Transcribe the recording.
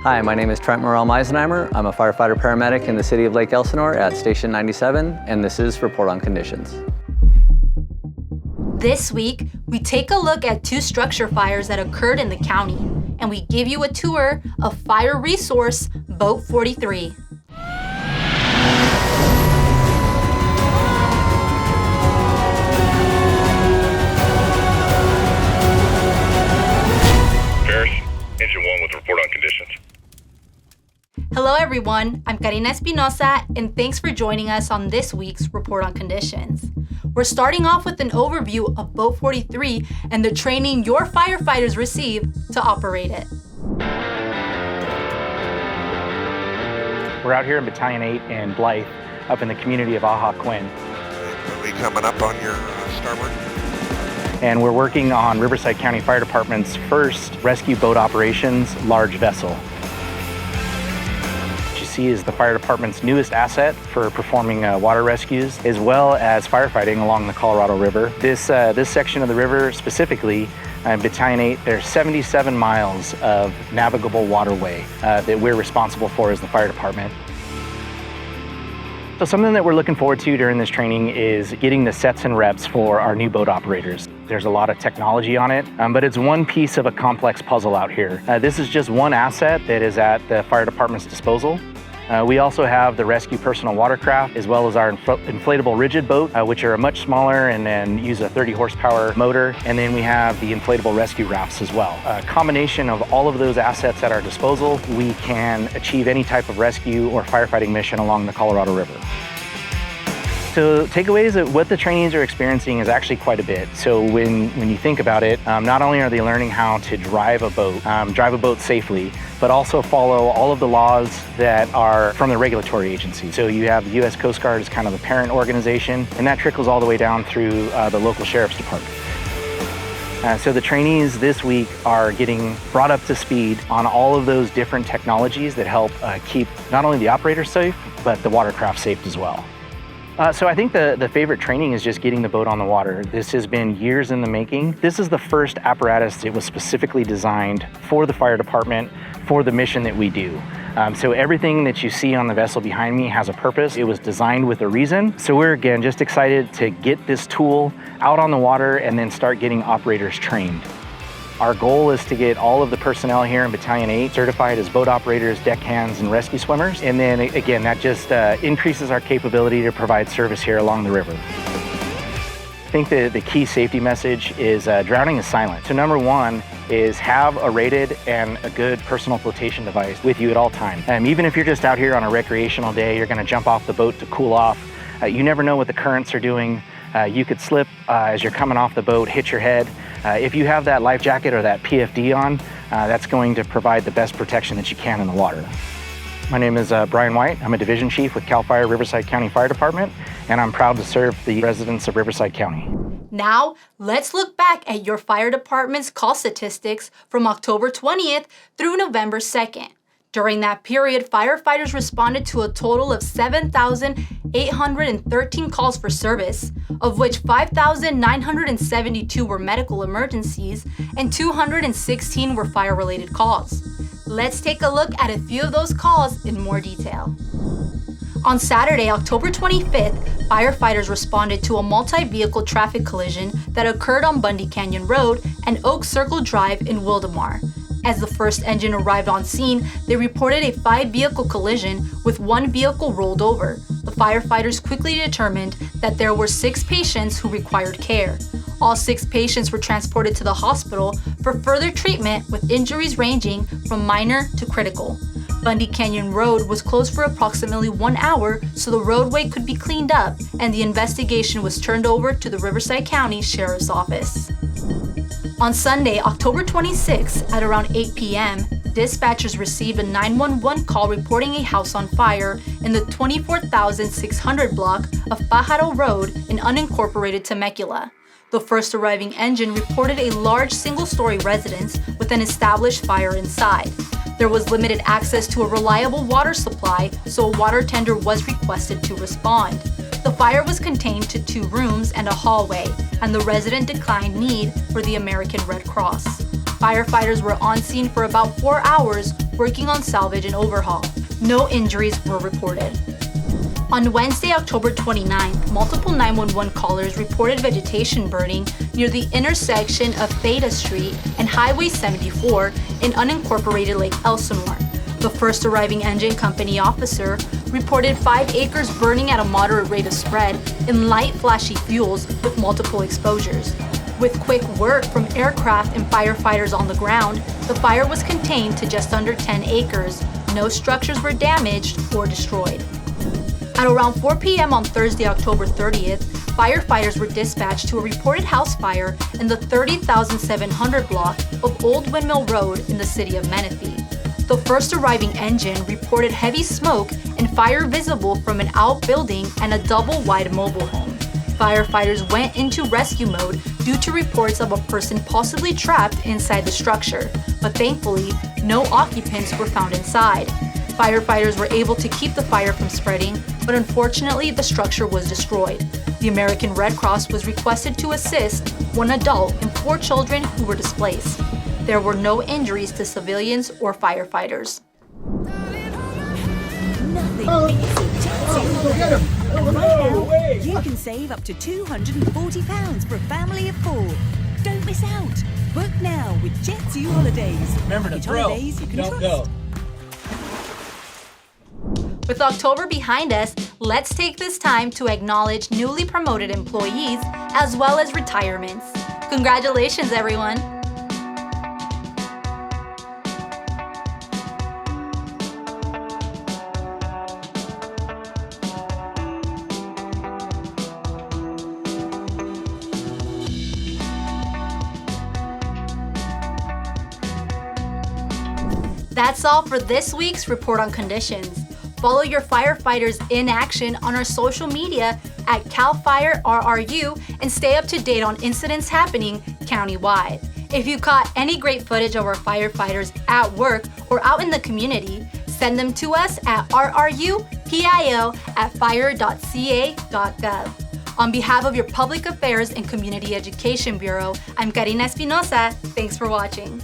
Hi, my name is Trent Morel Meisenheimer. I'm a firefighter paramedic in the city of Lake Elsinore at Station 97, and this is Report on Conditions. This week, we take a look at 2 structure fires that occurred in the county, and we give you a tour of fire resource Boat 43. Engine 1 with report on conditions. Hello everyone, I'm Karina Espinosa, and thanks for joining us on this week's Report on Conditions. We're starting off with an overview of Boat 43 and the training your firefighters receive to operate it. We're out here in Battalion 8 in Blythe, up in the community of Aha-Quinn. Are we coming up on your starboard? And we're working on Riverside County Fire Department's first rescue boat operations large vessel. What you see is the fire department's newest asset for performing water rescues, as well as firefighting along the Colorado River. This section of the river specifically, Battalion 8, there's 77 miles of navigable waterway that we're responsible for as the fire department. So something that we're looking forward to during this training is getting the sets and reps for our new boat operators. There's a lot of technology on it, but it's one piece of a complex puzzle out here. This is just one asset that is at the fire department's disposal. We also have the rescue personal watercraft, as well as our inflatable rigid boat, which are much smaller and then use a 30 horsepower motor. And then we have the inflatable rescue rafts as well. A combination of all of those assets at our disposal, we can achieve any type of rescue or firefighting mission along the Colorado River. So takeaways of what the trainees are experiencing is actually quite a bit. So when you think about it, not only are they learning how to drive a boat safely, but also follow all of the laws that are from the regulatory agency. So you have the U.S. Coast Guard as kind of the parent organization, and that trickles all the way down through the local sheriff's department. So the trainees this week are getting brought up to speed on all of those different technologies that help keep not only the operator safe, but the watercraft safe as well. So I think the favorite training is just getting the boat on the water. This has been years in the making. This is the first apparatus that was specifically designed for the fire department, for the mission that we do. So everything that you see on the vessel behind me has a purpose. It was designed with a reason. So we're, again, just excited to get this tool out on the water and then start getting operators trained. Our goal is to get all of the personnel here in Battalion 8 certified as boat operators, deckhands, and rescue swimmers. And then again, that just increases our capability to provide service here along the river. I think the key safety message is drowning is silent. So number one is have a rated and a good personal flotation device with you at all times. Even if you're just out here on a recreational day, you're gonna jump off the boat to cool off. You never know what the currents are doing. You could slip as you're coming off the boat, hit your head. If you have that life jacket or that PFD on, that's going to provide the best protection that you can in the water. My name is Brian White. I'm a division chief with CAL FIRE Riverside County Fire Department, and I'm proud to serve the residents of Riverside County. Now, let's look back at your fire department's call statistics from October 20th through November 2nd. During that period, firefighters responded to a total of 7,813 calls for service, of which 5,972 were medical emergencies and 216 were fire-related calls. Let's take a look at a few of those calls in more detail. On Saturday, October 25th, firefighters responded to a multi-vehicle traffic collision that occurred on Bundy Canyon Road and Oak Circle Drive in Wildomar. As the first engine arrived on scene, they reported a 5-vehicle collision with 1 vehicle rolled over. The firefighters quickly determined that there were 6 patients who required care. All 6 patients were transported to the hospital for further treatment with injuries ranging from minor to critical. Bundy Canyon Road was closed for approximately 1 hour so the roadway could be cleaned up, and the investigation was turned over to the Riverside County Sheriff's Office. On Sunday, October 26, at around 8 p.m., dispatchers received a 911 call reporting a house on fire in the 24,600 block of Pajaro Road in unincorporated Temecula. The first arriving engine reported a large single-story residence with an established fire inside. There was limited access to a reliable water supply, so a water tender was requested to respond. The fire was contained to 2 rooms and a hallway, and the resident declined need for the American Red Cross. Firefighters were on scene for about 4 hours working on salvage and overhaul. No injuries were reported. On Wednesday, October 29th, multiple 911 callers reported vegetation burning near the intersection of Theta Street and Highway 74 in unincorporated Lake Elsinore. The first arriving engine company officer reported 5 acres burning at a moderate rate of spread in light flashy fuels with multiple exposures. With quick work from aircraft and firefighters on the ground, the fire was contained to just under 10 acres. No structures were damaged or destroyed. At around 4 p.m. on Thursday, October 30th, firefighters were dispatched to a reported house fire in the 30,700 block of Old Windmill Road in the city of Menifee. The first arriving engine reported heavy smoke and fire visible from an outbuilding and a double-wide mobile home. Firefighters went into rescue mode due to reports of a person possibly trapped inside the structure, but thankfully, no occupants were found inside. Firefighters were able to keep the fire from spreading, but unfortunately the structure was destroyed. The American Red Cross was requested to assist 1 adult and 4 children who were displaced. There were no injuries to civilians or firefighters. Nothing beats a Jetty holiday. And right now, you can save up to £240 for a family of 4. Don't miss out. Book now with Jet2 Holidays. Remember to Package throw, holidays you can don't trust. go. With October behind us, let's take this time to acknowledge newly promoted employees as well as retirements. Congratulations, everyone! That's all for this week's Report on Conditions. Follow your firefighters in action on our social media at CAL FIRE RRU and stay up to date on incidents happening countywide. If you caught any great footage of our firefighters at work or out in the community, send them to us at rrupio@fire.ca.gov. On behalf of your Public Affairs and Community Education Bureau, I'm Karina Espinosa. Thanks for watching.